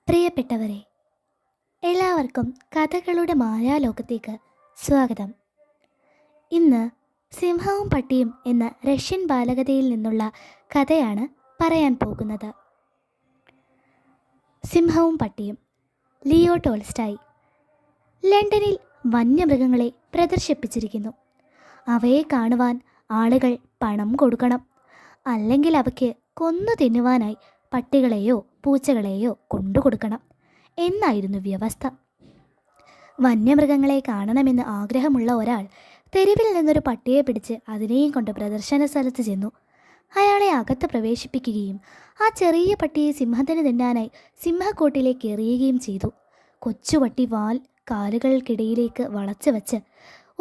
പ്രിയപ്പെട്ടവരെ, എല്ലാവർക്കും കഥകളുടെ മായാലോകത്തേക്ക് സ്വാഗതം. ഇന്ന് സിംഹവും പട്ടിയും എന്ന റഷ്യൻ ബാലകഥയിൽ നിന്നുള്ള കഥയാണ് പറയാൻ പോകുന്നത്. സിംഹവും പട്ടിയും, ലിയോ ടോൾസ്റ്റായി. ലണ്ടനിൽ വന്യമൃഗങ്ങളെ പ്രദർശിപ്പിച്ചിരിക്കുന്നു. അവയെ കാണുവാൻ ആളുകൾ പണം കൊടുക്കണം, അല്ലെങ്കിൽ അവയ്ക്ക് കൊന്നു തിന്നുവാനായി പട്ടികളെയോ പൂച്ചകളെയോ കൊണ്ടുകൊടുക്കണം എന്നായിരുന്നു വ്യവസ്ഥ. വന്യമൃഗങ്ങളെ കാണണമെന്ന് ആഗ്രഹമുള്ള ഒരാൾ തെരുവിൽ നിന്നൊരു പട്ടിയെ പിടിച്ച് അതിനെയും കൊണ്ട് പ്രദർശന സ്ഥലത്ത് ചെന്നു. അയാളെ അകത്ത് പ്രവേശിപ്പിക്കുകയും ആ ചെറിയ പട്ടിയെ സിംഹത്തിന് തിന്നാനായി സിംഹക്കൂട്ടിലേക്ക് എറിയുകയും ചെയ്തു. കൊച്ചുപട്ടി വാൽ കാലുകൾക്കിടയിലേക്ക് വളച്ചു വച്ച്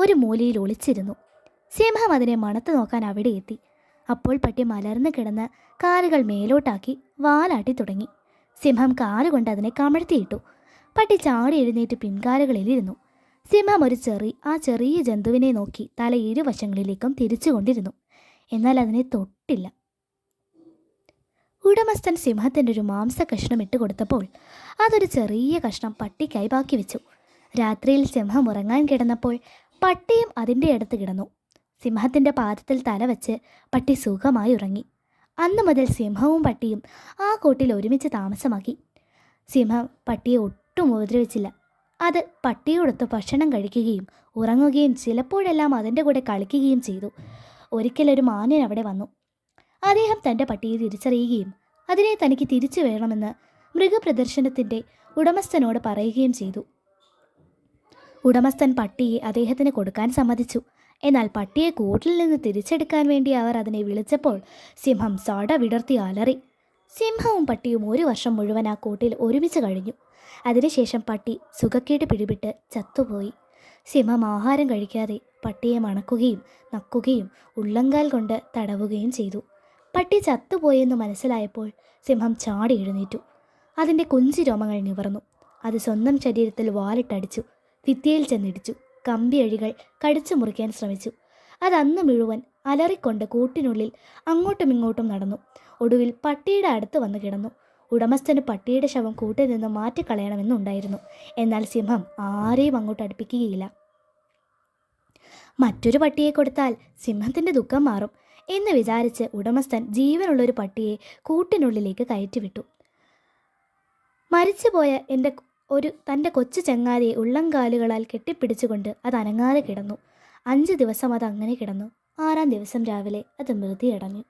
ഒരു മൂലയിൽ ഒളിച്ചിരുന്നു. സിംഹം അതിനെ മണത്ത് നോക്കാൻ അവിടെ എത്തി. അപ്പോൾ പട്ടി മലർന്നു കിടന്ന് കാലുകൾ മേലോട്ടാക്കി വാലാട്ടി തുടങ്ങി. സിംഹം കാലുകൊണ്ട് അതിനെ കമഴ്ത്തിയിട്ടു. പട്ടി ചാടി എഴുന്നേറ്റ് പിൻകാലുകളിലിരുന്നു. സിംഹം ആ ചെറിയ ജന്തുവിനെ നോക്കി തല ഇരുവശങ്ങളിലേക്കും തിരിച്ചുകൊണ്ടിരുന്നു. എന്നാൽ അതിനെ തൊട്ടില്ല. ഉടമസ്ഥൻ സിംഹത്തിൻ്റെ ഒരു മാംസ കഷ്ണം ഇട്ട് കൊടുത്തപ്പോൾ അതൊരു ചെറിയ കഷ്ണം പട്ടിക്കായി ബാക്കി വെച്ചു. രാത്രിയിൽ സിംഹം ഉറങ്ങാൻ കിടന്നപ്പോൾ പട്ടിയും അതിൻ്റെ അടുത്ത് കിടന്നു. സിംഹത്തിൻ്റെ പാദത്തിൽ തല വെച്ച് പട്ടി സുഖമായി ഉറങ്ങി. അന്നു മുതൽ സിംഹവും പട്ടിയും ആ കൂട്ടിൽ ഒരുമിച്ച് താമസമാക്കി. സിംഹം പട്ടിയെ ഒട്ടും ഉപദ്രവിച്ചില്ല. അത് പട്ടിയോടൊത്ത് ഭക്ഷണം കഴിക്കുകയും ഉറങ്ങുകയും ചിലപ്പോഴെല്ലാം അതിൻ്റെ കൂടെ കളിക്കുകയും ചെയ്തു. ഒരിക്കലൊരു മാന്യൻ അവിടെ വന്നു. അദ്ദേഹം തൻ്റെ പട്ടിയെ തിരിച്ചറിയുകയും അതിനെ തനിക്ക് തിരിച്ചു വേണമെന്ന് മൃഗപ്രദർശനത്തിൻ്റെ ഉടമസ്ഥനോട് പറയുകയും ചെയ്തു. ഉടമസ്ഥൻ പട്ടിയെ അദ്ദേഹത്തിന് കൊടുക്കാൻ സമ്മതിച്ചു. എന്നാൽ പട്ടിയെ കൂട്ടിൽ നിന്ന് തിരിച്ചെടുക്കാൻ വേണ്ടി അവർ അതിനെ വിളിച്ചപ്പോൾ സിംഹം സട വിടർത്തി അലറി. സിംഹവും പട്ടിയും 1 വർഷം മുഴുവൻ ആ കൂട്ടിൽ ഒരുമിച്ച് കഴിഞ്ഞു. അതിനുശേഷം പട്ടി സുഖക്കേട് പിടിപെട്ട് ചത്തുപോയി. സിംഹം ആഹാരം കഴിക്കാതെ പട്ടിയെ മണക്കുകയും നക്കുകയും ഉള്ളങ്കാൽ കൊണ്ട് തടവുകയും ചെയ്തു. പട്ടി ചത്തുപോയെന്ന് മനസ്സിലായപ്പോൾ സിംഹം ചാടി എഴുന്നേറ്റു. അതിൻ്റെ കുഞ്ചിരോമങ്ങൾ നിവർന്നു. അത് സ്വന്തം ശരീരത്തിൽ വാലിട്ടടിച്ചു. ഭിത്തിയിൽ ചെന്നിടിച്ചു. കമ്പിയഴികൾ കടിച്ചു മുറിക്കാൻ ശ്രമിച്ചു. അതന്ന് മുഴുവൻ അലറിക്കൊണ്ട് കൂട്ടിനുള്ളിൽ അങ്ങോട്ടും ഇങ്ങോട്ടും നടന്നു. ഒടുവിൽ പട്ടിയുടെ അടുത്ത് വന്ന് കിടന്നു. ഉടമസ്ഥന് പട്ടിയുടെ ശവം കൂട്ടിൽ നിന്ന് മാറ്റിക്കളയണമെന്നുണ്ടായിരുന്നു. എന്നാൽ സിംഹം ആരെയും അങ്ങോട്ട് അടുപ്പിക്കുകയില്ല. മറ്റൊരു പട്ടിയെ കൊടുത്താൽ സിംഹത്തിൻ്റെ ദുഃഖം മാറും എന്ന് വിചാരിച്ച് ഉടമസ്ഥൻ ജീവനുള്ളൊരു പട്ടിയെ കൂട്ടിനുള്ളിലേക്ക് കയറ്റിവിട്ടു. മരിച്ചുപോയ തൻ്റെ കൊച്ചു ചങ്ങാതിയെ ഉള്ളംകാലുകളാൽ കെട്ടിപ്പിടിച്ചുകൊണ്ട് അത് അനങ്ങാതെ കിടന്നു. 5 ദിവസം അത് അങ്ങനെ കിടന്നു. 6-ാം ദിവസം രാവിലെ അത് മൃതിയടഞ്ഞു.